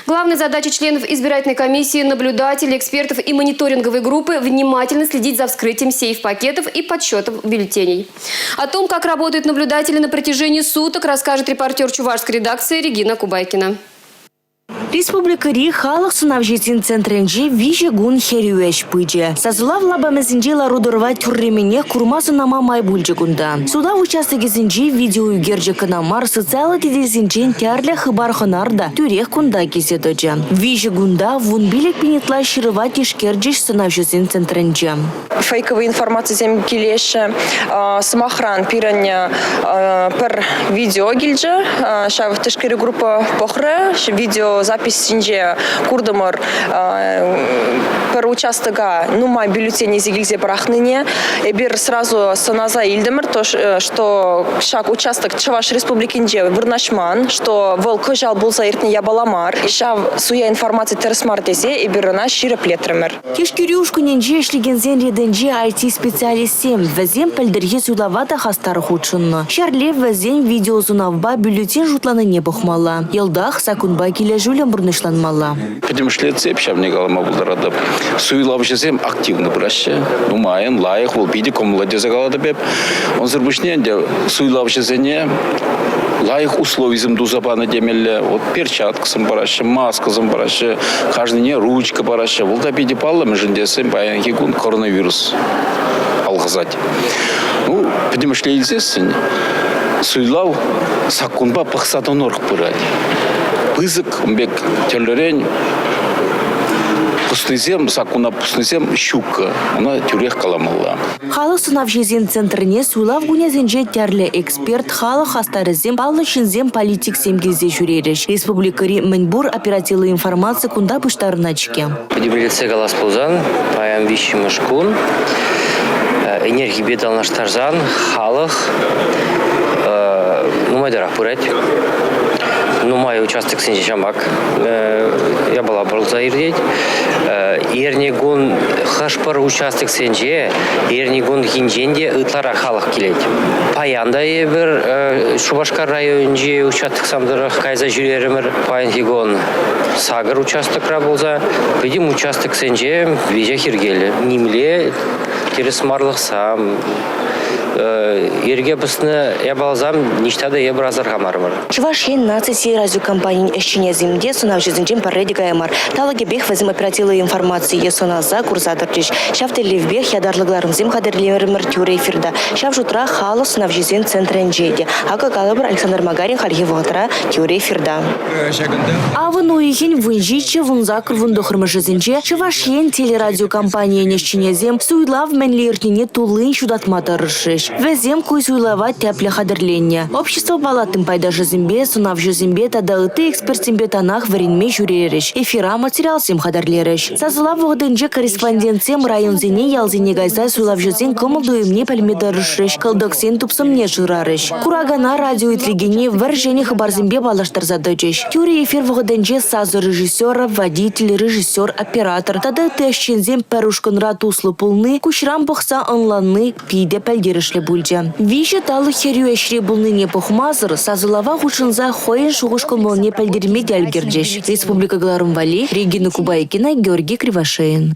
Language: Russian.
Главная задача членов избирательной комиссии, наблюдателей, экспертов и мониторинговой группы – внимательно следить за вскрытием сейф-пакетов и подсчетом бюллетеней. О том, как работают наблюдатели на протяжении суток, расскажет репортер чувашской редакции Регина Кубайкина. Республика Ри халық сынавжетін центренже виже гун херюэш пыджи. Сазулав лабамезінже ларудырва тюрремене курмасы нама майбульджи гунда. Суда в участке зінже видео югерджи канамар социалы тедезінжен тярля хыбарханарда тюрех кунда кезедоджи. Виже гунда вун билек пенетла шырыва тишкерджиш сынавжетін центренже. Фейковая информация зем келеше самохран пирanya пер видео гильджи. Шав тишкери группа похре видео запись синже курдамар пер участка нумай бюллетени зигильзе брахныне. Эбир сразу саназа ильдемер то, что шаг участок Чуваш республикинже вырнашман, что волк жал был заиртни ябаламар. Шав суя информация терсмартезе эбир на шире плетремер. Тишкерюшку ненже шлигензен реденже IT-специалистем везем пельдерге сюлавата хастар худшынны. Шарлев везем видеозунавба бюллетень жутланы не бухмала. Елдах сакунба келе жулем бурнышланмала. Потому что цепь не галама булдарады. Суйлав жезем активно браше. Думаем, лайх вол биди комладе загалады беп. Он зырбышне де суйлав жезене лайх условизм дузабана демелле. Вот перчаткасын барашы, маскасын барашы, каждый не ручка барашы. Вол да биди палла межендесем баян гигун коронавирус алгазать. Ну, потому что известен суйлав сакунба пахсатонорх пырать. Пызык, бек терлерень, пустызем, сакуна пустызем щука, она тюрех каламалла. Халық сынавжезен центріне суйлав гунезенже тярлі эксперт халық хастарызем балышынзем политик семгезе жүререш. Республикари Мэнбур оперативы информация кунда пыштарыначке. Подебрелице галас пулзан, паям вещи мышкун, энергии бедал наш тарзан, халық, майдара пурать. Мой участок синжи шамак. Я была болза ирдеть. Ернигун хашпар участок синжи, ернигун хинженде ытлара халық келет. Паянда ебір Шубашкар районжи участок самдырах кайза жүреремір. Паян сагыр участок раболза. Видим участок синжи веже хиргелі. Нимле тересмарлық сам. Ерге бісні ебалзам ништада ебразар хамармар. Чувашин нацияси радиокомпанияның эшчине земде сунав жүзінжен парредига эмар. Талаге бех вазим оперативы информации есоназа курсадырчиш. Шафты левбех ядарлыгларым зем хадерлемер тюре эфирда. Шаф жутра халы сунав жүзен центренжеде. Ака калабр Александр Магарин харгиватра тюре эфирда. Авын уйхин вынжиче вунзакр вундохырмы жүзінже Чувашин телерадиокомпанияның эшчине зем суйлав менлеркине тулын шудатматырышыш. Везем куйсуйлава тяпле хадерленне. Общество палатын пайда жизембе, сунав жизембе, тадалыты экспертимбе танах варенме жюререш. Эфира материал сем хадерлереш. Сазулав вғдынже корреспондентсем район зене ялзене гайза суйлав жизен комылдуемне пальмедарышеш. Калдоксен тупсымне жырареш. Курагана радио итлигене варжене хабарзембе балаштарзадычеш. Тюре эфир вғдынже сазы режиссера, водитель, режиссер, оператор. Тады тэшчензем пәрушкынра туслы пулны, кушрам бұқса онланны пиде пәлдерішлі бульджа. Виже талы херю эшре булны не пухмазыр, сазылава хушынза хоен шуғышкын молне пәлдерме дәлгерджеш. Республика Галарумвали, Регина Кубайкина, Георгий Кривошеин.